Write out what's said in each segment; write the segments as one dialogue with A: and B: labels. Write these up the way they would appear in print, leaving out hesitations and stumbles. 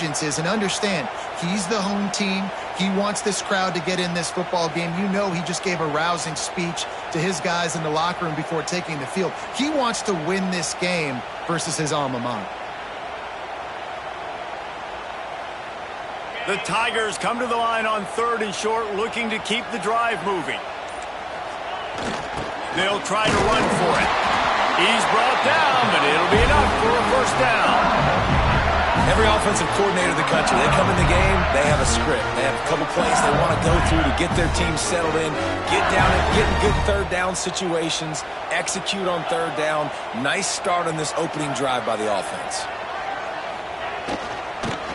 A: allegiance is. And understand, he's the home team. He wants this crowd to get in this football game. You know he just gave a rousing speech to his guys in the locker room before taking the field. He wants to win this game versus his alma mater.
B: The Tigers come to the line on 3rd and short, looking to keep the drive moving. They'll try to run for it. He's brought down, but it'll be enough for a first down.
C: Every offensive coordinator in the country, they come in the game, they have a script. They have a couple plays they want to go through to get their team settled in, get down and get in good third down situations, execute on third down. Nice start on this opening drive by the offense.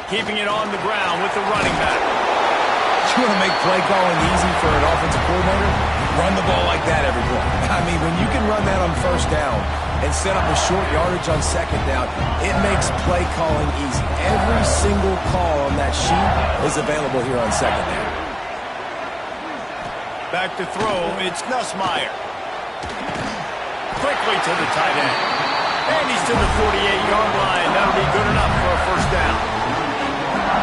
B: Keeping it on the ground with the running back.
C: You want to make play calling easy for an offensive coordinator? Run the ball like that every play. I mean, when you can run that on first down and set up a short yardage on second down, it makes play calling easy. Every single call on that sheet is available here on second down.
B: Back to throw, it's Nussmeier. Quickly to the tight end. And he's to the 48-yard line. That'll be good enough for a first down.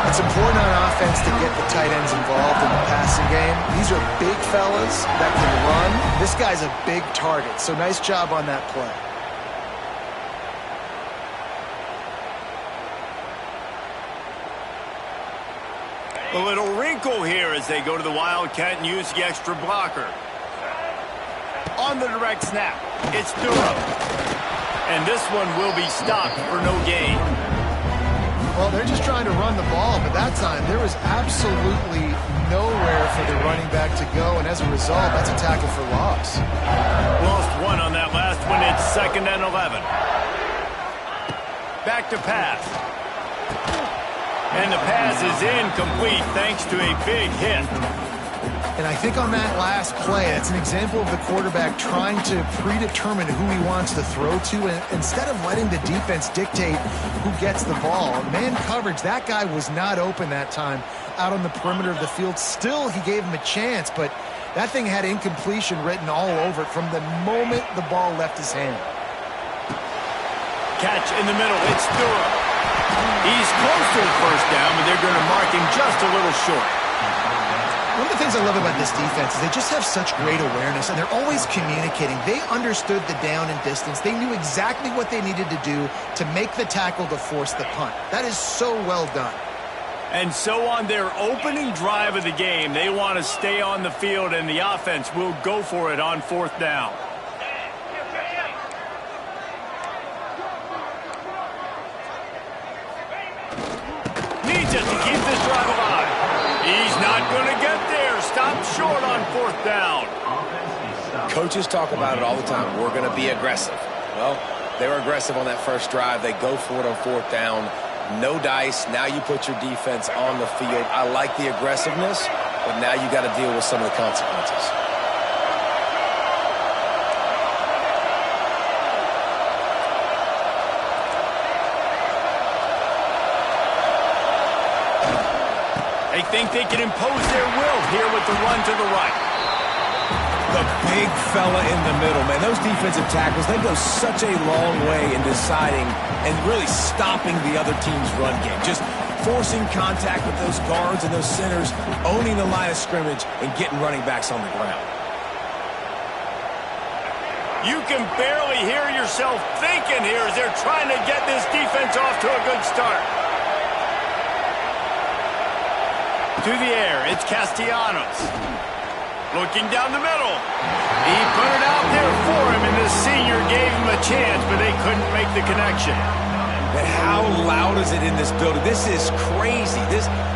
A: It's important on offense to get the tight ends involved in the passing game. These are big fellas that can run. This guy's a big target, so nice job on that play.
B: A little wrinkle here as they go to the Wildcat and use the extra blocker. On the direct snap, it's Duro. And this one will be stopped for no gain.
A: Well, they're just trying to run the ball, but that time there was absolutely nowhere for the running back to go, and as a result, that's a tackle for loss.
B: Lost one on that last one. It's 2nd and 11. Back to pass. And the pass is incomplete thanks to a big hit.
A: And I think on that last play, it's an example of the quarterback trying to predetermine who he wants to throw to, and instead of letting the defense dictate who gets the ball. Man coverage, that guy was not open that time out on the perimeter of the field. Still, he gave him a chance, but that thing had incompletion written all over it from the moment the ball left his hand.
B: Catch in the middle, it's Duro. He's close to the first down, but they're going to mark him just a little short.
A: One of the things I love about this defense is they just have such great awareness, and they're always communicating. They understood the down and distance. They knew exactly what they needed to do to make the tackle to force the punt. That is so well done.
B: And so on their opening drive of the game, they want to stay on the field, and the offense will go for it on 4th down. Needs it to keep this drive alive. He's not going to get there. Stop short on 4th down.
C: Coaches talk about it all the time. We're going to be aggressive. Well, they were aggressive on that first drive. They go for it on 4th down. No dice. Now you put your defense on the field. I like the aggressiveness, but now you got to deal with some of the consequences.
B: They think they can impose their will here with the run to the right.
C: The big fella in the middle, man. Those defensive tackles, they go such a long way in deciding and really stopping the other team's run game. Just forcing contact with those guards and those centers, owning the line of scrimmage, and getting running backs on the ground.
B: You can barely hear yourself thinking here as they're trying to get this defense off to a good start. To the air, it's Castellanos. Looking down the middle. He put it out there for him, and the senior gave him a chance, but they couldn't make the connection.
C: And how loud is it in this building? This is crazy.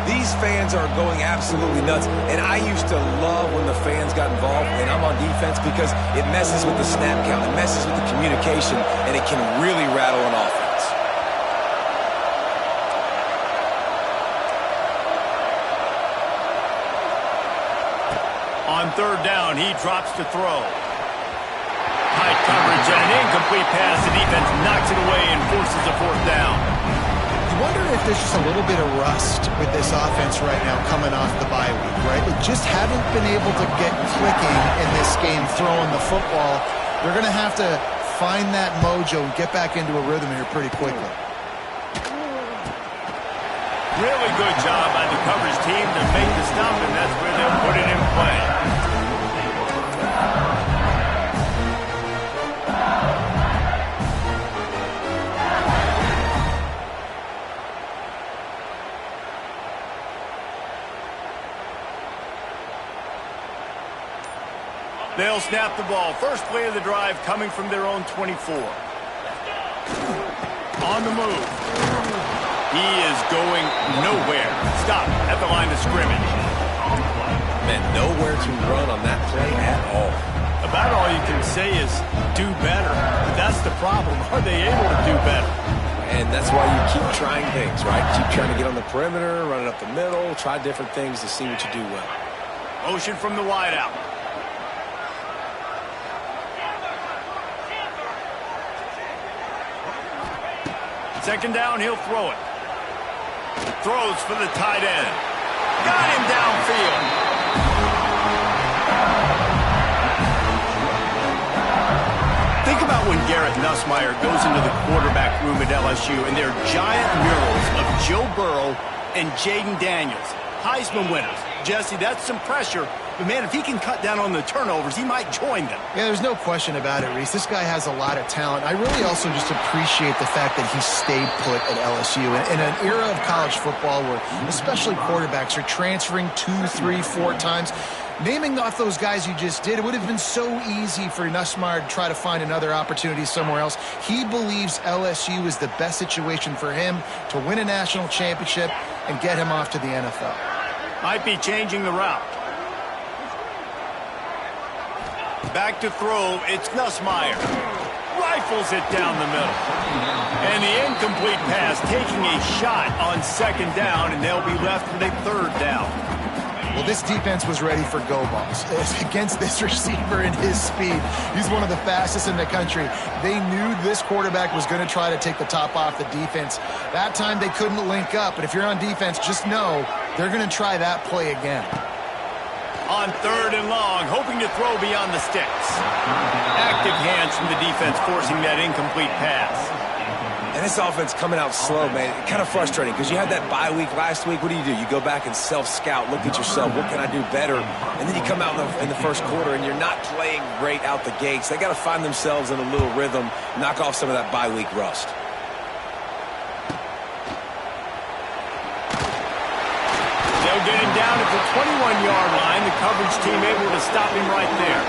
C: These fans are going absolutely nuts. And I used to love when the fans got involved, and I'm on defense, because it messes with the snap count, it messes with the communication, and it can really rattle an offense.
B: On 3rd down, he drops to throw. High coverage and an incomplete pass. The defense knocks it away and forces a 4th down.
A: You wonder if there's just a little bit of rust with this offense right now coming off the bye week, right? They just haven't been able to get clicking in this game throwing the football. They're going to have to find that mojo and get back into a rhythm here pretty quickly.
B: Really good job by the coverage team to make the stop, and that's where they'll put it in play. They'll snap the ball. First play of the drive coming from their own 24. On the move. He is going nowhere. Stop at the line of scrimmage.
C: Man, nowhere to run on that play at all.
B: About all you can say is do better. But that's the problem. Are they able to do better?
C: And that's why you keep trying things, right? Keep trying to get on the perimeter, run it up the middle, try different things to see what you do well.
B: Motion from the wideout. Second down, he'll throw it. Throws for the tight end. Got him downfield. Think about when Garrett Nussmeier goes into the quarterback room at LSU and there are giant murals of Joe Burrow and Jaden Daniels, Heisman winners. Jesse, that's some pressure. But, man, if he can cut down on the turnovers, he might join them.
A: Yeah, there's no question about it, Reese. This guy has a lot of talent. I really also just appreciate the fact that he stayed put at LSU. In an era of college football where especially quarterbacks are transferring 2, 3, 4 times, naming off those guys you just did, it would have been so easy for Nussmeier to try to find another opportunity somewhere else. He believes LSU is the best situation for him to win a national championship and get him off to the NFL.
B: Might be changing the route. Back to throw, it's Nussmeier. Rifles it down the middle. And the incomplete pass taking a shot on second down, and they'll be left with a third down.
A: Well, this defense was ready for go balls. Against this receiver and his speed, he's one of the fastest in the country. They knew this quarterback was going to try to take the top off the defense. That time they couldn't link up, but if you're on defense, just know they're going to try that play again.
B: On third and long, hoping to throw beyond the sticks. Active hands from the defense forcing that incomplete pass.
C: And this offense coming out slow, man. Kind of frustrating because you had that bye week last week. What do? You go back and self-scout, look at yourself. What can I do better? And then you come out in the first quarter and you're not playing great out the gates. They got to find themselves in a little rhythm, knock off some of that bye week rust.
B: They'll get him down at the 21-yard line. The coverage team able to stop him right there.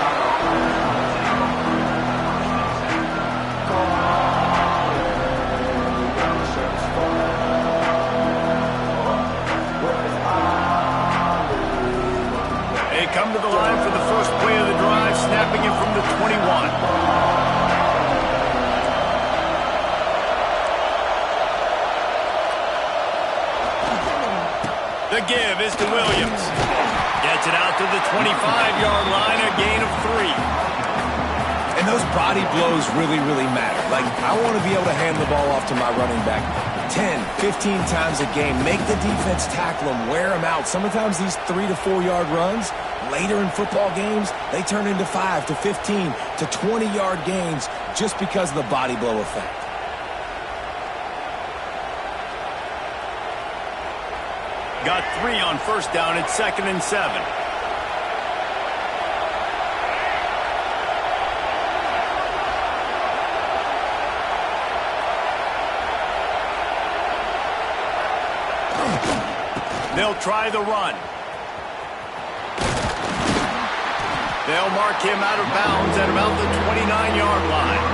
B: They come to the line for the first play of the drive, snapping it from the 21. The give is to Williams. Gets it out to the 25-yard line, a gain of 3.
C: And those body blows really, really matter. Like, I want to be able to hand the ball off to my running back 10, 15 times a game. Make the defense tackle them, wear them out. Sometimes these 3 to 4 yard runs, later in football games, they turn into 5 to 15 to 20-yard gains just because of the body blow effect.
B: Got 3 on first down at 2nd and 7. They'll try the run. They'll mark him out of bounds at about the 29-yard line.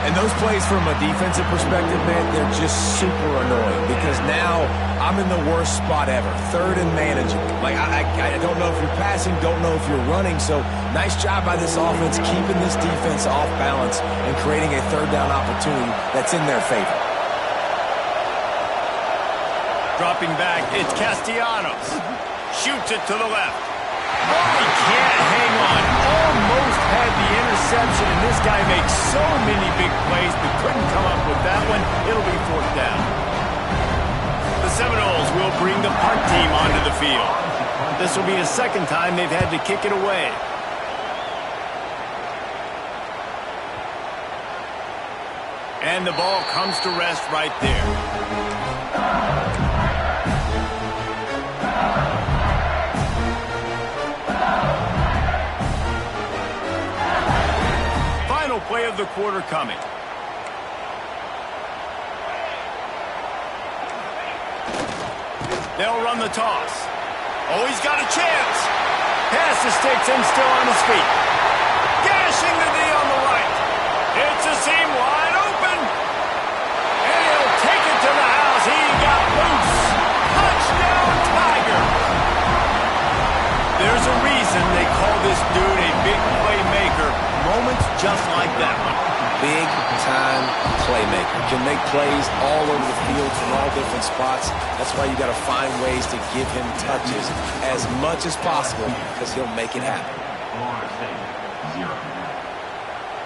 C: And those plays from a defensive perspective, man, they're just super annoying because now I'm in the worst spot ever, third and managing. Like, I don't know if you're passing, don't know if you're running. So nice job by this offense keeping this defense off balance and creating a third down opportunity that's in their favor.
B: Dropping back, it's Castellanos. Shoots it to the left. Oh, he can't hang on. Almost had the interception, and this guy makes so many big plays, but couldn't come up with that one. It'll be fourth down. The Seminoles will bring the punt team onto the field. This will be the second time they've had to kick it away. And the ball comes to rest right there. quarter coming. They'll run the toss. Oh, he's got a chance. Pass the sticks and still on his feet. Dashing the knee on the right. It's a seam wide open. And he'll take it to the house. He got loose. Touchdown, Tiger. There's a reason they call this dude a big playmaker. Moments just like that one.
C: Big-time playmaker. Can make plays all over the field from all different spots. That's why you got to find ways to give him touches as much as possible because he'll make it happen.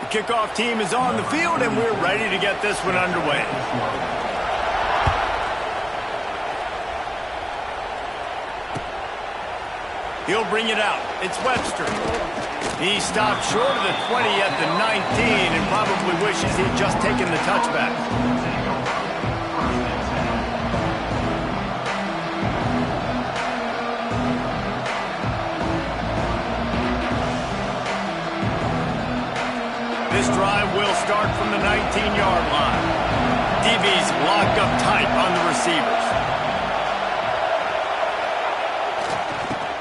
B: The kickoff team is on the field, and we're ready to get this one underway. He'll bring it out. It's Webster. He stopped short of the 20 at the 19 and probably wishes he'd just taken the touchback. This drive will start from the 19-yard line. DB's locked up tight on the receivers.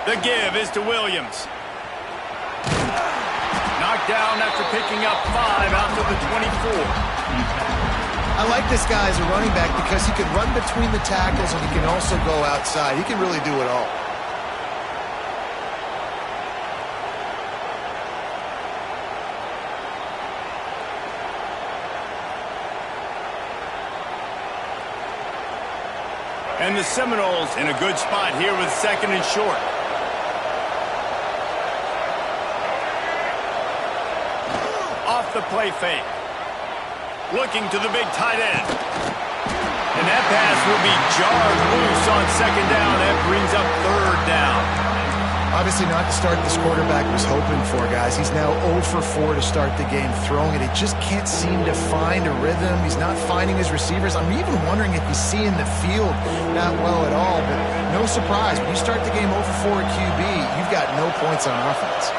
B: The give is to Williams. Knocked down after picking up 5 out to the 24.
A: I like this guy as a running back because he can run between the tackles and he can also go outside. He can really do it all.
B: And the Seminoles in a good spot here with 2nd and short. Off the play fake. Looking to the big tight end. And that pass will be jarred loose on 2nd down. That brings up 3rd down.
A: Obviously not the start this quarterback was hoping for, guys. He's now 0 for 4 to start the game throwing it. He just can't seem to find a rhythm. He's not finding his receivers. I'm even wondering if he's seeing the field not well at all. But no surprise, when you start the game 0 for 4 at QB, you've got no points on offense.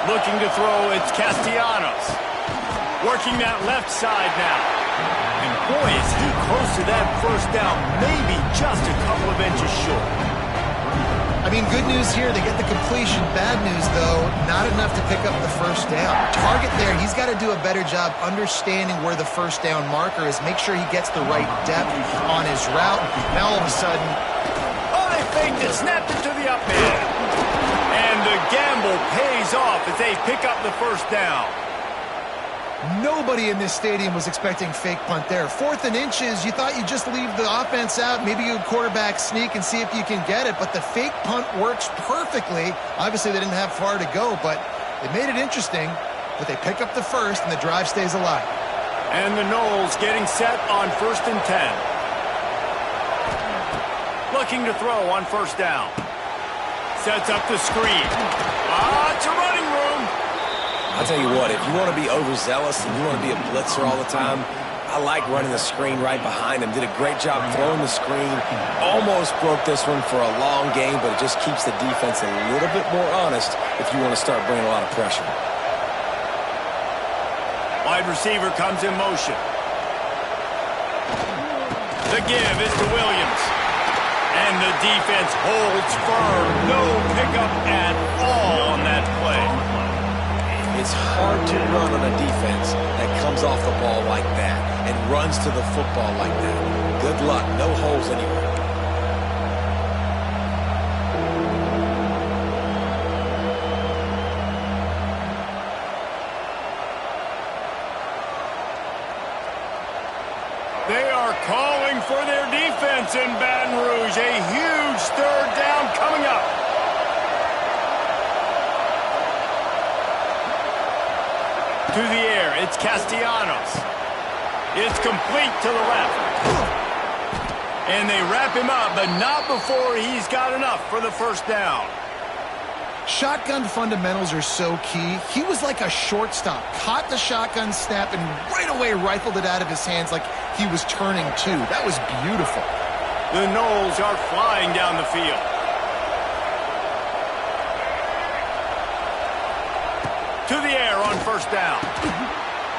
B: Looking to throw, it's Castellanos. Working that left side now. And boy, is he close to that 1st down, maybe just a couple of inches short.
A: I mean, good news here, they get the completion. Bad news, though, not enough to pick up the 1st down. Target there, he's got to do a better job understanding where the 1st down marker is. Make sure he gets the right depth on his route. Now, all of a sudden...
B: Oh, they faked it, snapped it to the up end. And the gamble pays off as they pick up the 1st down.
A: Nobody in this stadium was expecting fake punt there. 4th and inches, you thought you'd just leave the offense out, maybe you quarterback sneak and see if you can get it, but the fake punt works perfectly. Obviously, they didn't have far to go, but it made it interesting. But they pick up the 1st, and the drive stays alive.
B: And the Noles getting set on 1st and 10. Looking to throw on 1st down. Sets up the screen. It's a running room.
C: I'll tell you what, if you want to be overzealous and you want to be a blitzer all the time, I like running the screen right behind him. Did a great job throwing the screen. Almost broke this one for a long game, but it just keeps the defense a little bit more honest if you want to start bringing a lot of pressure.
B: Wide receiver comes in motion. The give is to Williams. And the defense holds firm. No pickup at all on that play.
C: It's hard to run on a defense that comes off the ball like that and runs to the football like that. Good luck. No holes anywhere.
B: They are calling for their defense in Baton Rouge. A huge 3rd down coming up. To the air, it's Castellanos. It's complete to the left. And they wrap him up, but not before he's got enough for the 1st down.
A: Shotgun fundamentals are so key. He was like a shortstop. Caught the shotgun snap and right away rifled it out of his hands like he was turning too. That was beautiful.
B: The Noles are flying down the field. To the air on 1st down.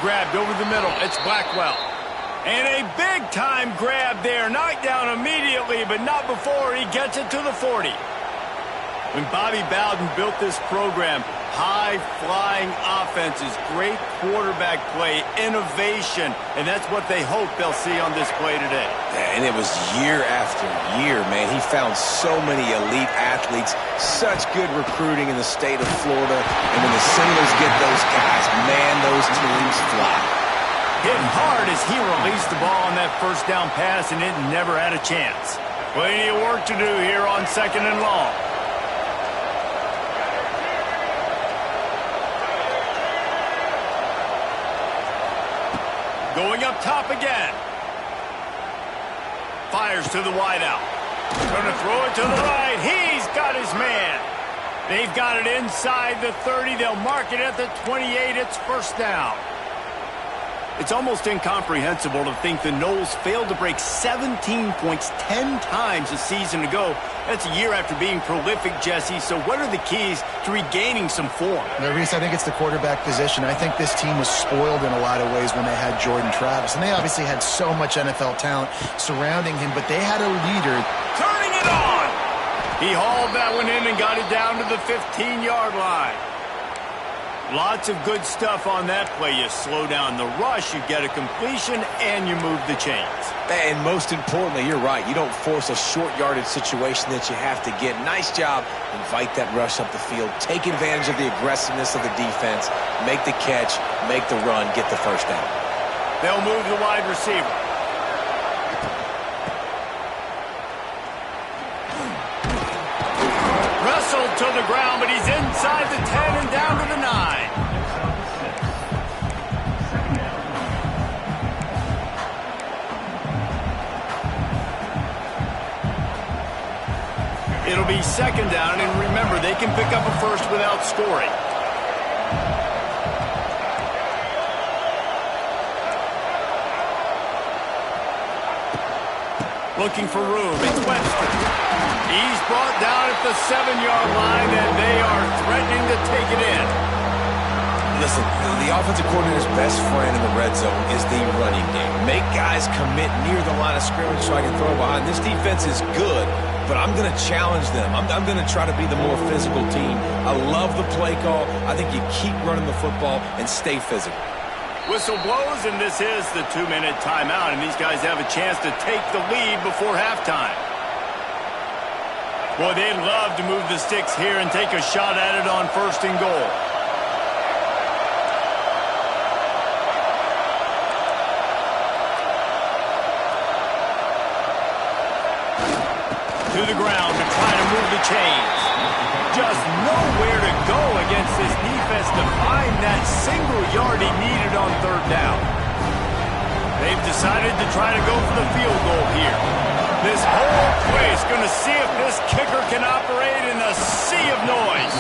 B: Grabbed over the middle. It's Blackwell. And a big-time grab there. Knocked down immediately, but not before he gets it to the 40. When Bobby Bowden built this program, high-flying offenses, great quarterback play, innovation, and that's what they hope they'll see on this play today.
C: Yeah, and it was year after year, man. He found so many elite athletes, such good recruiting in the state of Florida, and when the Seminoles get those guys, man, those teams fly.
B: Hitting hard as he released the ball on that first down pass, and it never had a chance. Plenty of work to do here on 2nd and long. Going up top again. Fires to the wideout. Going to throw it to the right. He's got his man. They've got it inside the 30. They'll mark it at the 28. It's first down. It's almost incomprehensible to think the Noles failed to break 17 points 10 times a season ago. That's a year after being prolific, Jesse. So what are the keys to regaining some form?
A: Reese, I think it's the quarterback position. I think this team was spoiled in a lot of ways when they had Jordan Travis. And they obviously had so much NFL talent surrounding him, but they had a leader.
B: Turning it on! He hauled that one in and got it down to the 15-yard line. Lots of good stuff on that play. You slow down the rush, you get a completion, and you move the chains.
C: And most importantly, you're right. You don't force a short yardage situation that you have to get. Nice job. Invite that rush up the field. Take advantage of the aggressiveness of the defense. Make the catch. Make the run. Get the first down.
B: They'll move the wide receiver. Wrestled to the ground, but he's inside the 10 and down to the 9. It'll be 2nd down, and remember, they can pick up a first without scoring. Looking for room. It's Webster. He's brought down at the 7-yard line, and they are threatening to take it in.
C: Listen, the offensive coordinator's best friend in the red zone is the running game. Make guys commit near the line of scrimmage so I can throw behind. This defense is good, but I'm going to challenge them. I'm going to try to be the more physical team. I love the play call. I think you keep running the football and stay physical.
B: Whistle blows, and this is the 2-minute timeout, and these guys have a chance to take the lead before halftime. Boy, they'd love to move the sticks here and take a shot at it on 1st and goal. To the ground to try to move the chains. Just nowhere to go against this defense to find that single yard he needed on 3rd down. They've decided to try to go for the field goal here. This whole place going to see if this kicker can operate in a sea of noise.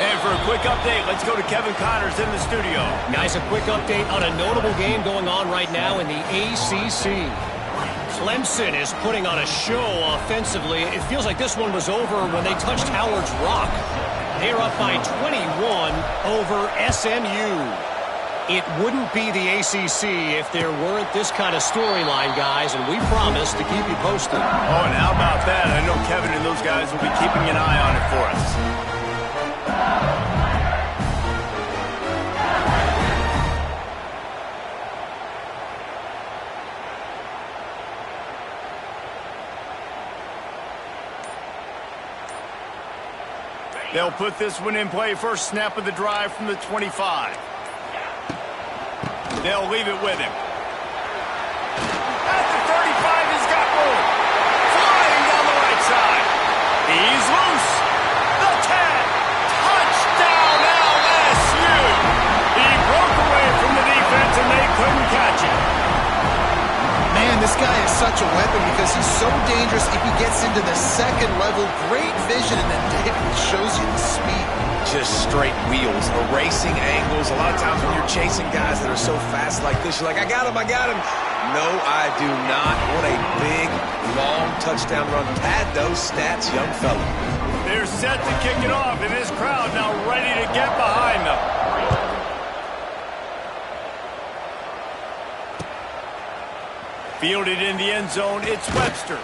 B: And for a quick update, let's go to Kevin Connors in the studio.
D: Guys, a quick update on a notable game going on right now in the ACC. Clemson is putting on a show offensively. It feels like this one was over when they touched Howard's Rock. They're up by 21 over SMU. It wouldn't be the ACC if there weren't this kind of storyline, guys, and we promise to keep you posted.
B: Oh, and how about that? I know Kevin and those guys will be keeping an eye on it for us. They'll put this one in play. First snap of the drive from the 25. They'll leave it with him. At the 35, he's got room. Flying down the right side. He's loose. The 10. Touchdown, LSU. He broke away from the defense, and they couldn't catch him.
A: Man, this guy is such a weapon because he's so dangerous if he gets into the 2nd level. Great vision, and then David shows you the speed.
C: Just straight wheels, erasing angles. A lot of times when you're chasing guys that are so fast like this, you're like, I got him, I got him. No, I do not. What a big, long touchdown run. Pad those stats, young fella.
B: They're set to kick it off, and this crowd now ready to get behind them. Fielded in the end zone, it's Webster.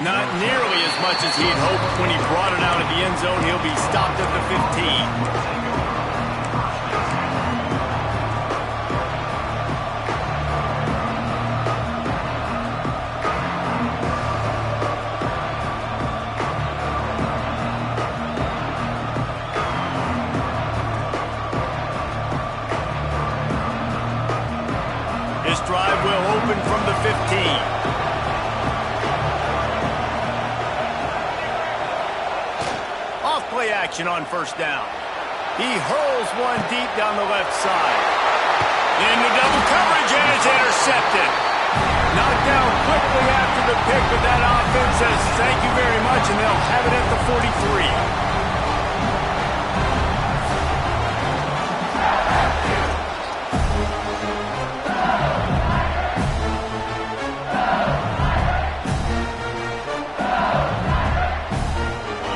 B: Not nearly as much as he'd hoped. When he brought it out of the end zone, he'll be stopped at the 15. This drive will open from the 15. Play action on first down. He hurls one deep down the left side. Into double coverage, and it's intercepted. Knocked down quickly after the pick, but that offense says thank you very much, and they'll have it at the 43.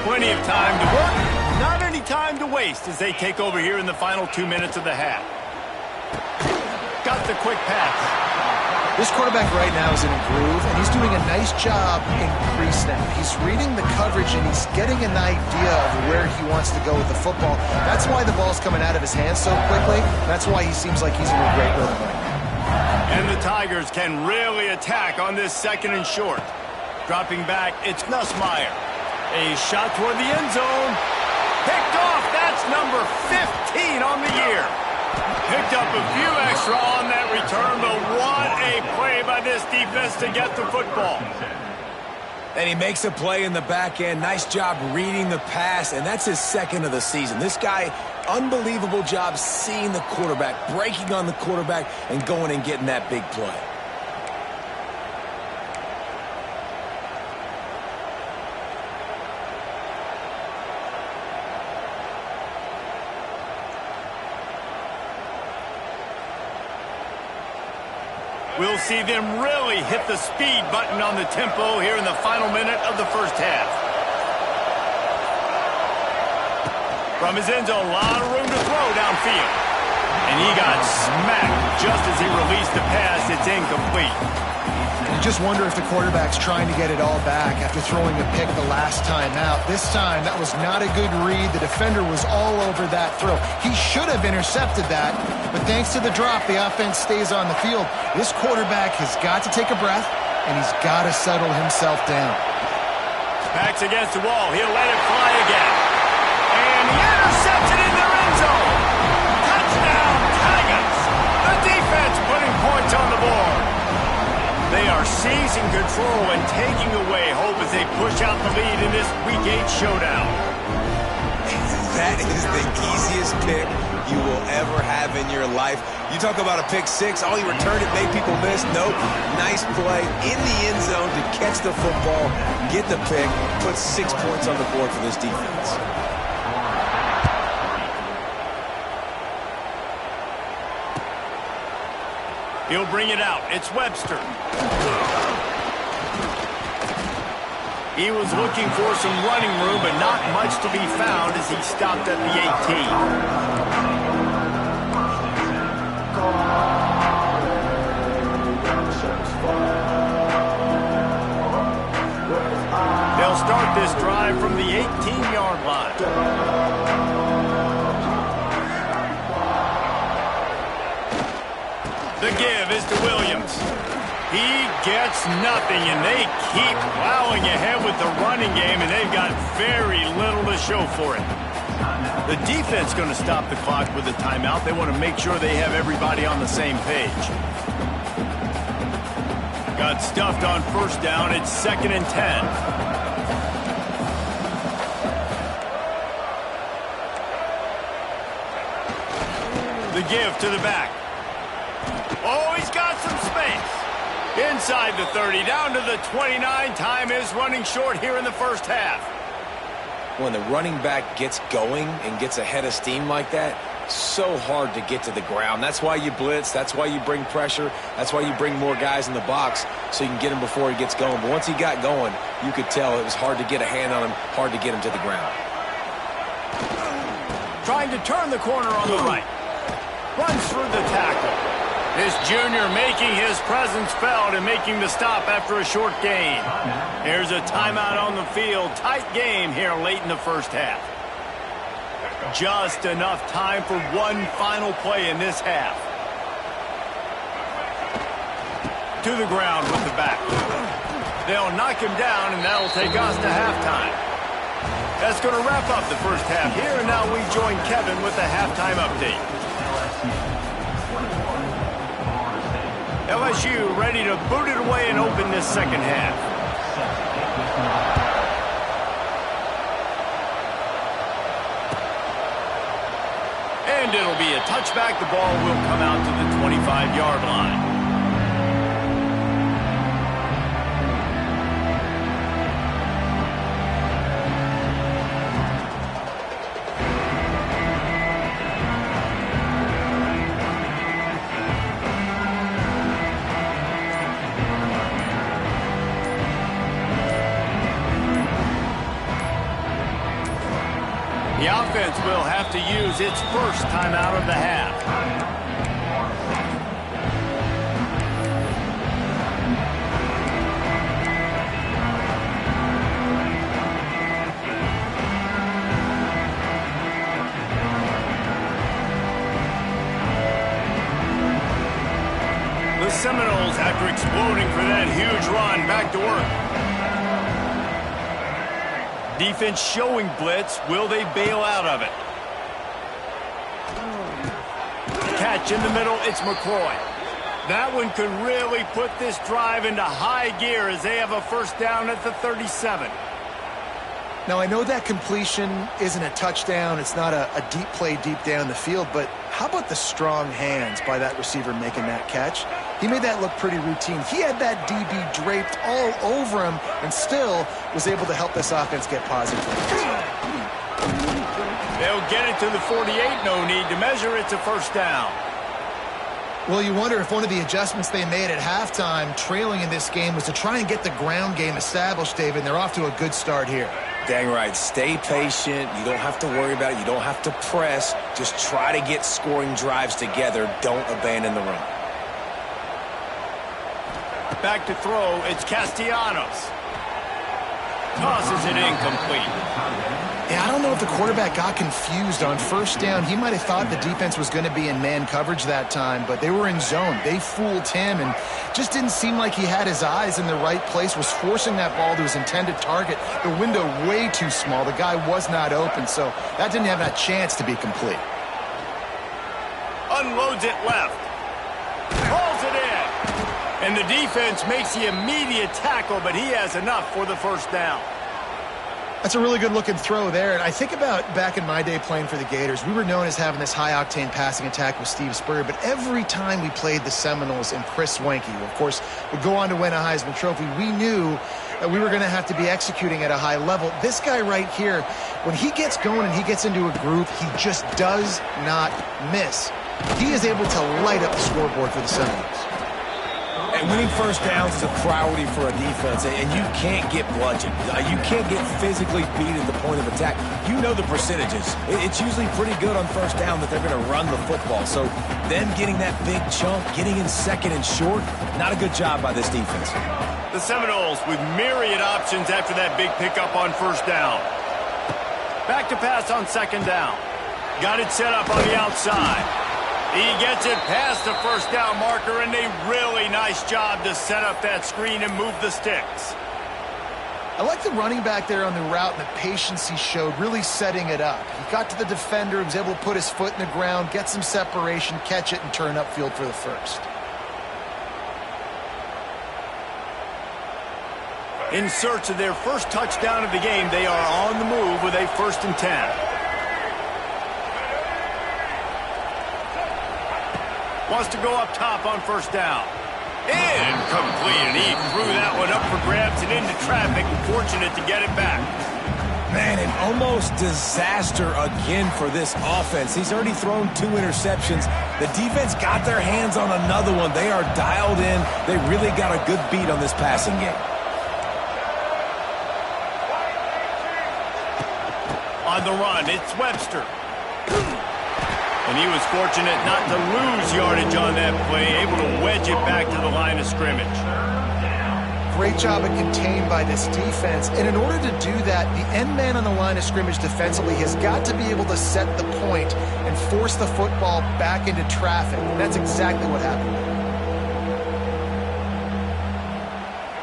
B: Plenty of time to work, not any time to waste as they take over here in the final 2 minutes of the half. Got the quick pass.
A: This quarterback right now is in a groove, and he's doing a nice job in pre-snap. He's reading the coverage, and he's getting an idea of where he wants to go with the football. That's why the ball's coming out of his hands so quickly. That's why he seems like he's in a great rhythm right now.
B: And the Tigers can really attack on this second and short. Dropping back, it's Nussmeier. A shot toward the end zone. Picked off. That's number 15 on the year. Picked up a few extra on that return, but what a play by this defense to get the football.
C: And he makes a play in the back end. Nice job reading the pass, and that's his second of the season. This guy, unbelievable job seeing the quarterback, breaking on the quarterback, and going and getting that big play.
B: We'll see them really hit the speed button on the tempo here in the final minute of the first half. From his end zone, a lot of room to throw downfield. And he got smacked just as he released the pass. It's incomplete.
A: You just wonder if the quarterback's trying to get it all back after throwing a pick the last time out. This time, that was not a good read. The defender was all over that throw. He should have intercepted that, but thanks to the drop, the offense stays on the field. This quarterback has got to take a breath, and he's got to settle himself down.
B: Backs against the wall. He'll let it fly again. And he intercepts it in their end zone. Touchdown, Tigers. The defense putting points on the board. They are seizing control and taking away hope as they push out the lead in this Week 8 showdown.
C: That is the easiest pick you will ever have in your life. You talk about a pick six, all he returned it made people miss. Nope, nice play in the end zone to catch the football, get the pick, put 6 points on the board for this defense.
B: He'll bring it out. It's Webster. He was looking for some running room, but not much to be found as he stopped at the 18. They'll start this drive from the 18-yard line. The give is to Williams. He gets nothing, and they keep plowing ahead with the running game, and they've got very little to show for it. The defense going to stop the clock with a timeout. They want to make sure they have everybody on the same page. Got stuffed on first down. It's 2nd and 10. The give to the back. Oh, he's got some space. Inside the 30, down to the 29. Time is running short here in the first half.
C: When the running back gets going and gets ahead of steam like that, so hard to get to the ground. That's why you blitz. That's why you bring pressure. That's why you bring more guys in the box so you can get him before he gets going. But once he got going, you could tell it was hard to get a hand on him, hard to get him to the ground.
B: Trying to turn the corner on the right. Runs through the tackle. This junior making his presence felt and making the stop after a short gain. Here's a timeout on the field. Tight game here late in the first half. Just enough time for one final play in this half. To the ground with the back. They'll knock him down, and that'll take us to halftime. That's going to wrap up the first half here, and now we join Kevin with the halftime update. LSU ready to boot it away and open this second half. And it'll be a touchback. The ball will come out to the 25-yard line. The offense will have to use its first timeout of the half. The Seminoles, after exploding for that huge run, back to work. Defense showing blitz. Will they bail out of it? Catch in the middle. It's McCoy. That one could really put this drive into high gear as they have a first down at the 37.
A: Now, I know that completion isn't a touchdown. It's not a deep play deep down the field, but how about the strong hands by that receiver making that catch? He made that look pretty routine. He had that DB draped all over him and still was able to help this offense get positive.
B: They'll get it to the 48. No need to measure. It's a first down.
A: Well, you wonder if one of the adjustments they made at halftime, trailing in this game, was to try and get the ground game established, David, and they're off to a good start here.
C: Dang right. Stay patient. You don't have to worry about it. You don't have to press. Just try to get scoring drives together. Don't abandon the run.
B: Back to throw. It's Castellanos. Tosses it incomplete.
A: Yeah, I don't know if the quarterback got confused on first down. He might have thought the defense was going to be in man coverage that time, but they were in zone. They fooled him and just didn't seem like he had his eyes in the right place, was forcing that ball to his intended target. The window way too small. The guy was not open, so that didn't have a chance to be complete.
B: Unloads it left. Pulls it in. And the defense makes the immediate tackle, but he has enough for the first down.
A: That's a really good-looking throw there. And I think about back in my day playing for the Gators, we were known as having this high-octane passing attack with Steve Spurrier, but every time we played the Seminoles and Chris Swanke, who, of course, would go on to win a Heisman Trophy, we knew that we were going to have to be executing at a high level. This guy right here, when he gets going and he gets into a groove, he just does not miss. He is able to light up the scoreboard for the Seminoles.
C: And winning first downs is a priority for a defense, and you can't get bludgeoned. You can't get physically beat at the point of attack. You know the percentages. It's usually pretty good on first down that they're going to run the football. So them getting that big chunk, getting in second and short, not a good job by this defense.
B: The Seminoles with myriad options after that big pickup on first down. Back to pass on second down. Got it set up on the outside. He gets it past the first down marker, and a really nice job to set up that screen and move the sticks.
A: I like the running back there on the route and the patience he showed, really setting it up. He got to the defender, he was able to put his foot in the ground, get some separation, catch it, and turn upfield for the first.
B: In search of their first touchdown of the game, they are on the move with a 1st and 10. Wants to go up top on first down. Incomplete, and he threw that one up for grabs and into traffic, and fortunate to get it back.
C: Man, an almost disaster again for this offense. He's already thrown 2 interceptions. The defense got their hands on another one. They are dialed in. They really got a good beat on this passing game. On
B: the run, it's Webster. And he was fortunate not to lose yardage on that play, able to wedge it back to the line of scrimmage.
A: Great job at contained by this defense. And in order to do that, the end man on the line of scrimmage defensively has got to be able to set the point and force the football back into traffic. And that's exactly what happened.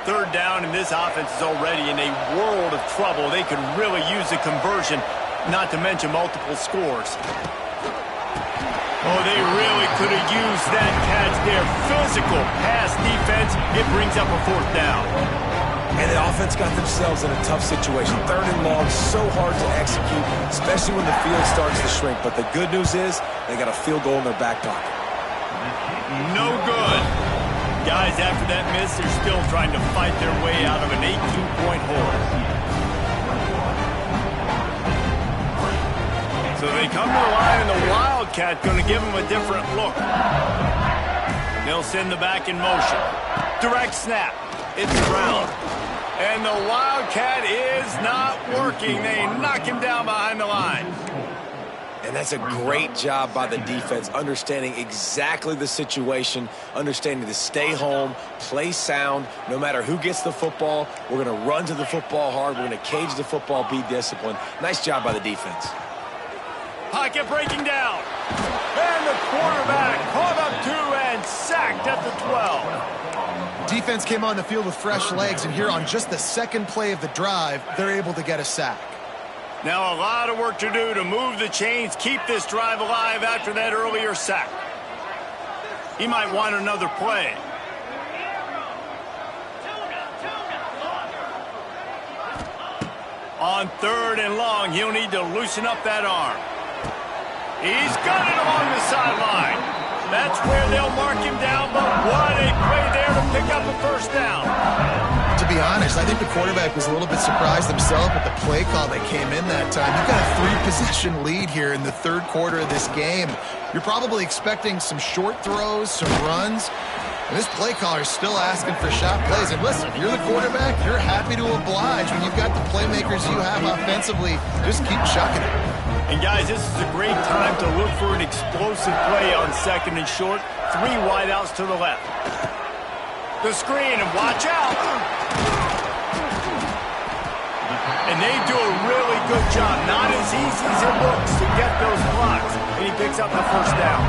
B: Third down, and this offense is already in a world of trouble. They could really use a conversion, not to mention multiple scores. Oh, they really could have used that catch there. Physical pass defense. It brings up a fourth down.
C: And the offense got themselves in a tough situation. Third and long, so hard to execute, especially when the field starts to shrink. But the good news is they got a field goal in their back pocket.
B: No good. Guys, after that miss, they're still trying to fight their way out of an 18-point hole. So they come to the line, and the Wildcat going to give them a different look. They'll send the back in motion. Direct snap. It's ground. And the Wildcat is not working. They knock him down behind the line.
C: And that's a great job by the defense, understanding exactly the situation, understanding to stay home, play sound. No matter who gets the football, we're going to run to the football hard. We're going to cage the football, be disciplined. Nice job by the defense.
B: Pocket breaking down. And the quarterback caught up two and sacked at the 12.
A: Defense came on the field with fresh legs, and here on just the second play of the drive, they're able to get a sack.
B: Now a lot of work to do to move the chains, keep this drive alive after that earlier sack. He might want another play. On third and long, he'll need to loosen up that arm. He's got it along the sideline. That's where they'll mark him down, but what a play there to pick up a first down.
A: To be honest, I think the quarterback was a little bit surprised himself at the play call that came in that time. You've got a 3-possession lead here in the third quarter of this game. You're probably expecting some short throws, some runs. And this play caller is still asking for shot plays. And listen, if you're the quarterback, you're happy to oblige. When you've got the playmakers you have offensively, just keep chucking it.
B: And guys, this is a great time to look for an explosive play on second and short. 3 wideouts to the left. The screen, and watch out. And they do a really good job. Not as easy as it looks to get those blocks. And he picks up the first down.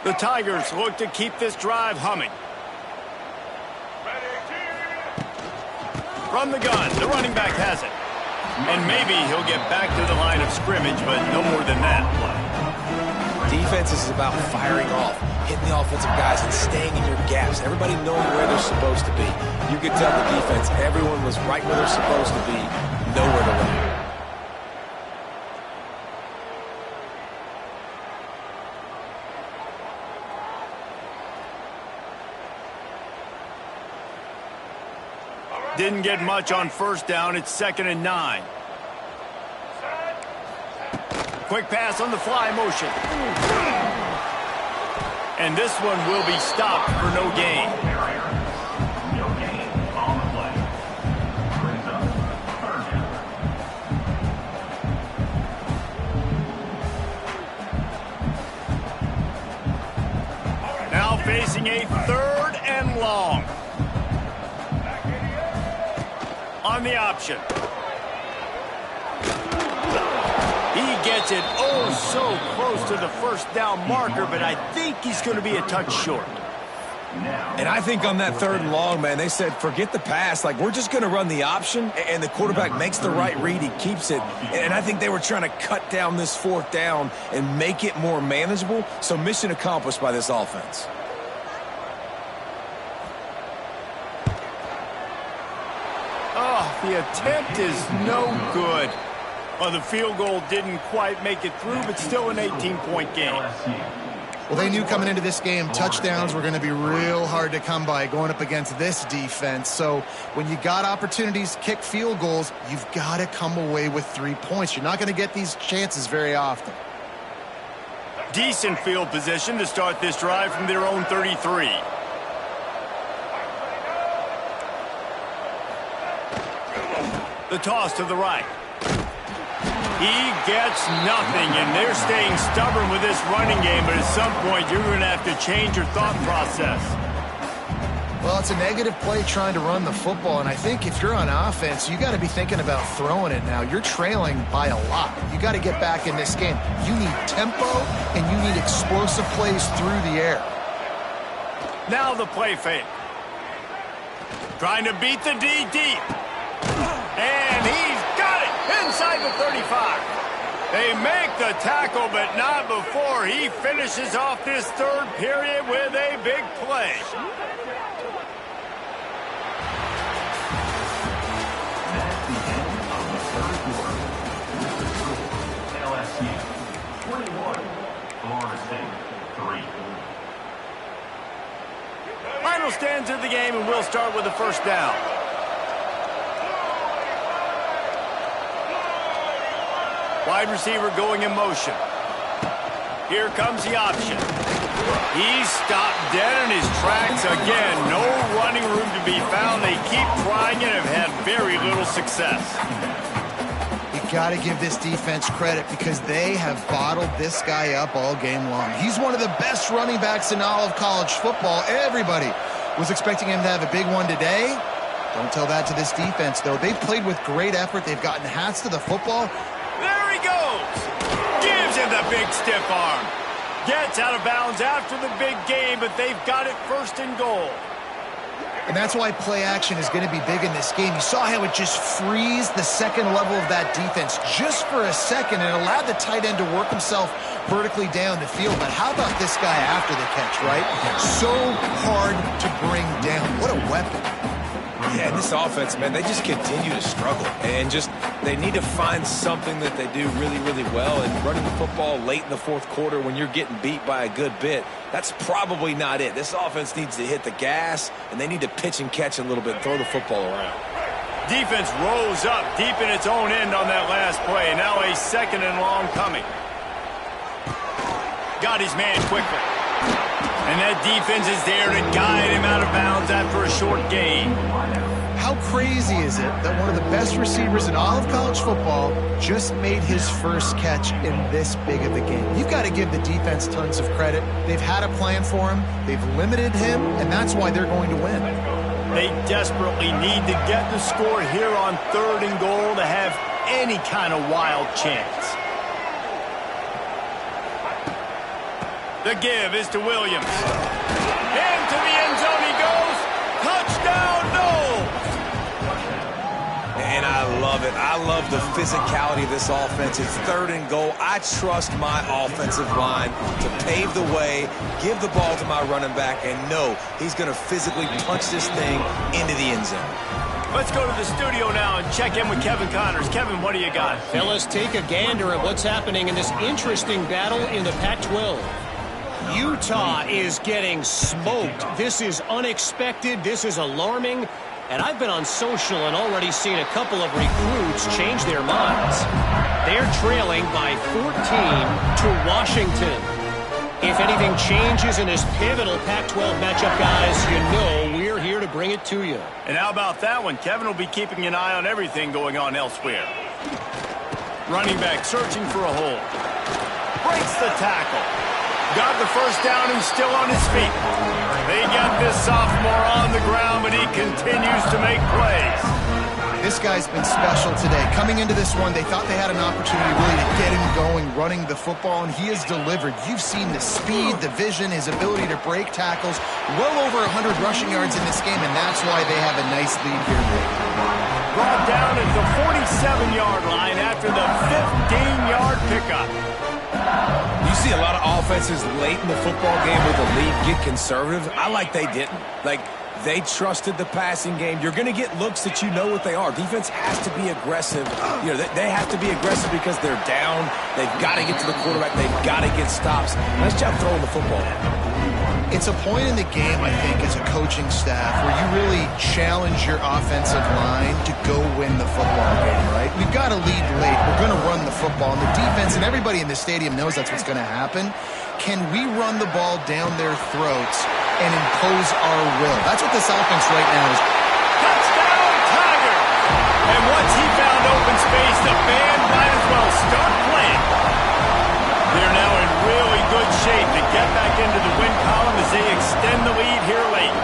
B: The Tigers look to keep this drive humming. From the gun, the running back has it. And maybe he'll get back to the line of scrimmage, but no more than that.
C: Defense is about firing off, hitting the offensive guys, and staying in your gaps. Everybody knowing where they're supposed to be. You could tell the defense, everyone was right where they're supposed to be, nowhere to run.
B: Didn't get much on first down. It's 2nd and 9. Quick pass on the fly motion. And this one will be stopped for no gain. Now facing a 3rd and long. On the option. He gets it so close to the first down marker, but I think he's going to be a touch short.
C: And I think on that 3rd and long, man, they said, forget the pass. Like, we're just going to run the option, and the quarterback makes the right read. He keeps it. And I think they were trying to cut down this 4th down and make it more manageable. So mission accomplished by this offense.
B: The attempt is no good. Well, the field goal didn't quite make it through, but still an 18-point game.
A: Well, they knew coming into this game, touchdowns were going to be real hard to come by going up against this defense. So when you got opportunities to kick field goals, you've got to come away with 3 points. You're not going to get these chances very often.
B: Decent field position to start this drive from their own 33. The toss to the right. He gets nothing, and they're staying stubborn with this running game, but at some point you're going to have to change your thought process.
A: Well, it's a negative play trying to run the football, and I think if you're on offense, you got to be thinking about throwing it now. You're trailing by a lot. You got to get back in this game. You need tempo, and you need explosive plays through the air.
B: Now the play fake. Trying to beat the D deep. And he's got it inside the 35. They make the tackle, but not before he finishes off this third period with a big play. Final stands of the game, and we'll start with the first down. Wide receiver going in motion. Here comes the option. He's stopped dead in his tracks again. No running room to be found. They keep trying and have had very little success.
A: You got to give this defense credit because they have bottled this guy up all game long. He's one of the best running backs in all of college football. Everybody was expecting him to have a big one today. Don't tell that to this defense, though. They've played with great effort. They've gotten hats to the football.
B: There he goes. Gives him the big stiff arm. Gets out of bounds after the big game, but they've got it first and goal.
A: And that's why play action is going to be big in this game. You saw how it just frees the second level of that defense just for a second and allowed the tight end to work himself vertically down the field. But how about this guy after the catch, right? So hard to bring down. What a weapon.
C: Yeah, this offense, man, they just continue to struggle. And they need to find something that they do really, really well. And running the football late in the fourth quarter when you're getting beat by a good bit, that's probably not it. This offense needs to hit the gas, and they need to pitch and catch a little bit and throw the football around.
B: Defense rose up deep in its own end on that last play. Now a second and long coming. Got his man quickly. And that defense is there to guide him out of bounds after a short gain.
A: How crazy is it that one of the best receivers in all of college football just made his first catch in this big of a game? You've got to give the defense tons of credit. They've had a plan for him. They've limited him, and that's why they're going to win.
B: They desperately need to get the score here on third and goal to have any kind of wild chance. The give is to Williams. Into the end zone he goes. Touchdown, no!
C: And I love it. I love the physicality of this offense. It's third and goal. I trust my offensive line to pave the way, give the ball to my running back, and know he's going to physically punch this thing into the end zone.
B: Let's go to the studio now and check in with Kevin Connors. Kevin, what do you got?
D: Fellas, take a gander at what's happening in this interesting battle in the Pac-12. Utah is getting smoked. This is unexpected. This is alarming. And I've been on social and already seen a couple of recruits change their minds. They're trailing by 14 to Washington. If anything changes in this pivotal Pac-12 matchup, guys, you know we're here to bring it to you.
B: And how about that one? Kevin will be keeping an eye on everything going on elsewhere. Running back searching for a hole. Breaks the tackle. Got the first down and still on his feet. They got this sophomore on the ground, but he continues to make plays.
A: This guy's been special today. Coming into this one, they thought they had an opportunity really to get him going, running the football, and he has delivered. You've seen the speed, the vision, his ability to break tackles. Well over 100 rushing yards in this game, and that's why they have a nice lead here.
B: Brought down at the 47-yard line after the 15-yard pickup.
C: You see a lot of offenses late in the football game with the lead get conservative. I like they didn't. Like, They trusted the passing game. You're going to get looks that you know what they are. Defense has to be aggressive. You know, they have to be aggressive because they're down. They've got to get to the quarterback. They've got to get stops. Nice job throwing the football.
A: It's a point in the game, I think, as a coaching staff where you really challenge your offensive line to go win the football game, right? We've got to lead late. We're going to run the football. And the defense, and everybody in the stadium knows that's what's going to happen. Can we run the ball down their throats and impose our will? That's what this offense right now is.
B: Touchdown, Tiger! And once he found open space, the band might as well start playing. They're now in really good shape to get back into the win column as they extend the lead here late.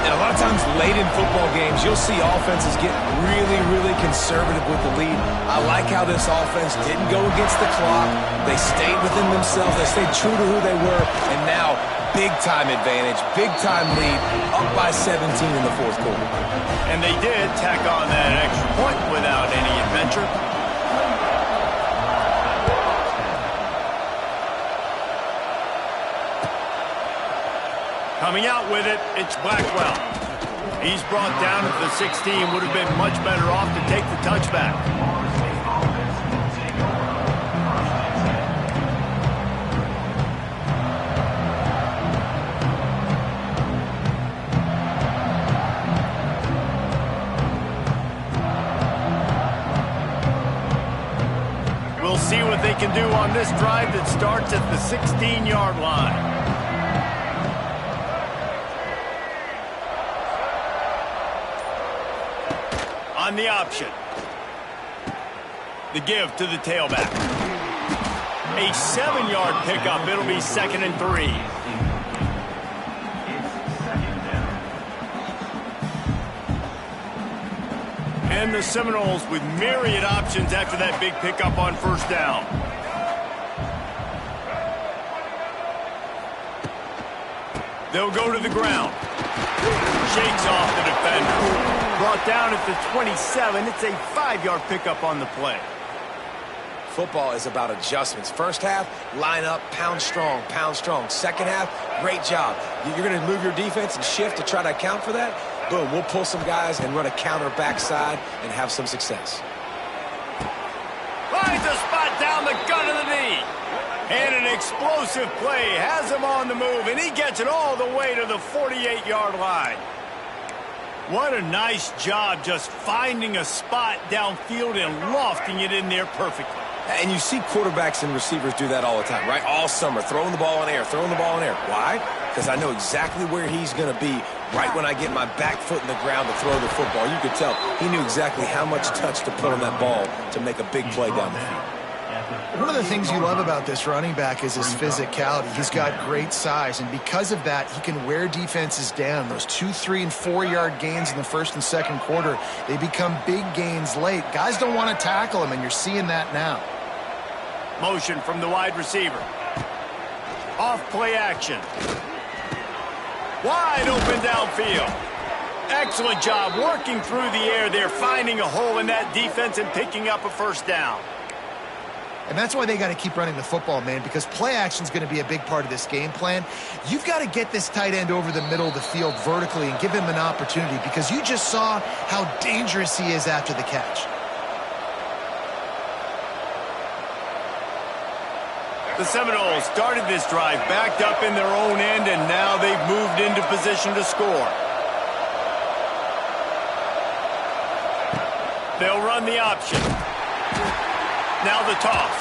C: And a lot of times late in football games, you'll see offenses get really, really conservative with the lead. I like how this offense didn't go against the clock. They stayed within themselves. They stayed true to who they were. And now, big-time advantage, big-time lead, up by 17 in the fourth quarter.
B: And they did tack on that extra point without any adventure. Coming out with it, it's Blackwell. He's brought down at the 16. Would have been much better off to take the touchback. We'll see what they can do on this drive that starts at the 16-yard line. On the option. The give to the tailback. A 7-yard pickup. It'll be 2nd and 3. And the Seminoles with myriad options after that big pickup on first down. They'll go to the ground. Shakes off the defender. Brought down at the 27. It's a 5-yard pickup on the play.
C: Football is about adjustments. First half, line up, pound strong, pound strong. Second half, great job. You're going to move your defense and shift to try to account for that. Boom, we'll pull some guys and run a counter backside and have some success.
B: Finds a spot down the gun of the knee. And an explosive play has him on the move, and he gets it all the way to the 48-yard line. What a nice job just finding a spot downfield and lofting it in there perfectly.
C: And you see quarterbacks and receivers do that all the time, right? All summer, throwing the ball in air, throwing the ball in air. Why? Because I know exactly where he's going to be right when I get my back foot in the ground to throw the football. You could tell he knew exactly how much touch to put on that ball to make a big play down the field.
A: One of the things you love about this running back is his physicality. He's got great size, and because of that, he can wear defenses down. Those 2-, 3-, and 4-yard gains in the first and second quarter, they become big gains late. Guys don't want to tackle him, and you're seeing that now.
B: Motion from the wide receiver. Off play action. Wide open downfield. Excellent job working through the air there, finding a hole in that defense and picking up a first down.
A: And that's why they got to keep running the football, man, because play action is going to be a big part of this game plan. You've got to get this tight end over the middle of the field vertically and give him an opportunity, because you just saw how dangerous he is after the catch.
B: The Seminoles started this drive backed up in their own end, and now they've moved into position to score. They'll run the option. Now the toss.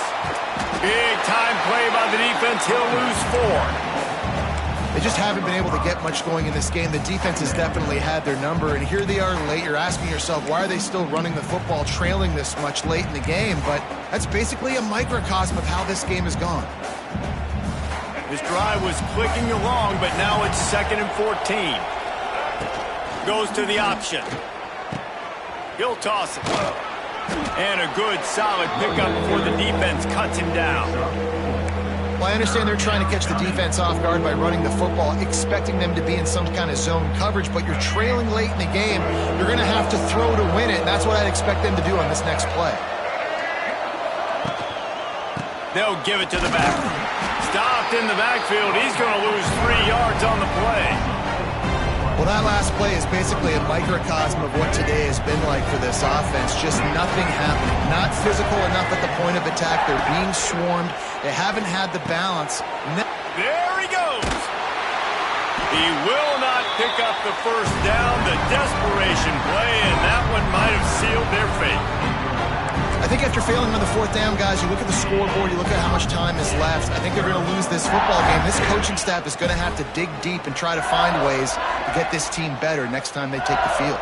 B: Big time play by the defense. He'll lose 4.
A: They just haven't been able to get much going in this game. The defense has definitely had their number, and here they are late. You're asking yourself, why are they still running the football, trailing this much late in the game? But that's basically a microcosm of how this game has gone.
B: This drive was clicking along, but now it's 2nd and 14. Goes to the option. He'll toss it. And a good, solid pickup before the defense cuts him down.
A: Well, I understand they're trying to catch the defense off guard by running the football, expecting them to be in some kind of zone coverage, but you're trailing late in the game. You're going to have to throw to win it, and that's what I'd expect them to do on this next play.
B: They'll give it to the back. Stopped in the backfield. He's going to lose 3 yards on the play.
A: Well, that last play is basically a microcosm of what today has been like for this offense. Just nothing happening. Not physical enough at the point of attack. They're being swarmed. They haven't had the balance.
B: There he goes. He will not pick up the first down. The desperation play, and that one might have sealed their fate.
A: I think after failing on the fourth down, guys, you look at the scoreboard, you look at how much time is left. I think they're going to lose this football game. This coaching staff is going to have to dig deep and try to find ways to get this team better next time they take the field.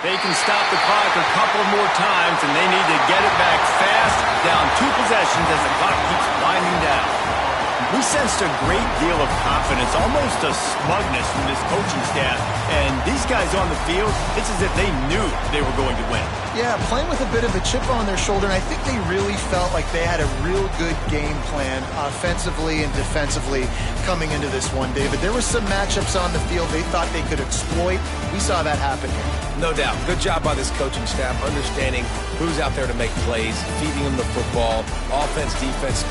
B: They can stop the clock a couple more times, and they need to get it back fast, down 2 possessions as the clock keeps winding down. We sensed a great deal of confidence, almost a smugness from this coaching staff. And these guys on the field, it's as if they knew they were going to win.
A: Yeah, playing with a bit of a chip on their shoulder, and I think they really felt like they had a real good game plan offensively and defensively coming into this one, David. There were some matchups on the field they thought they could exploit. We saw that happen here.
C: No doubt. Good job by this coaching staff, understanding who's out there to make plays, feeding them the football, offense, defense,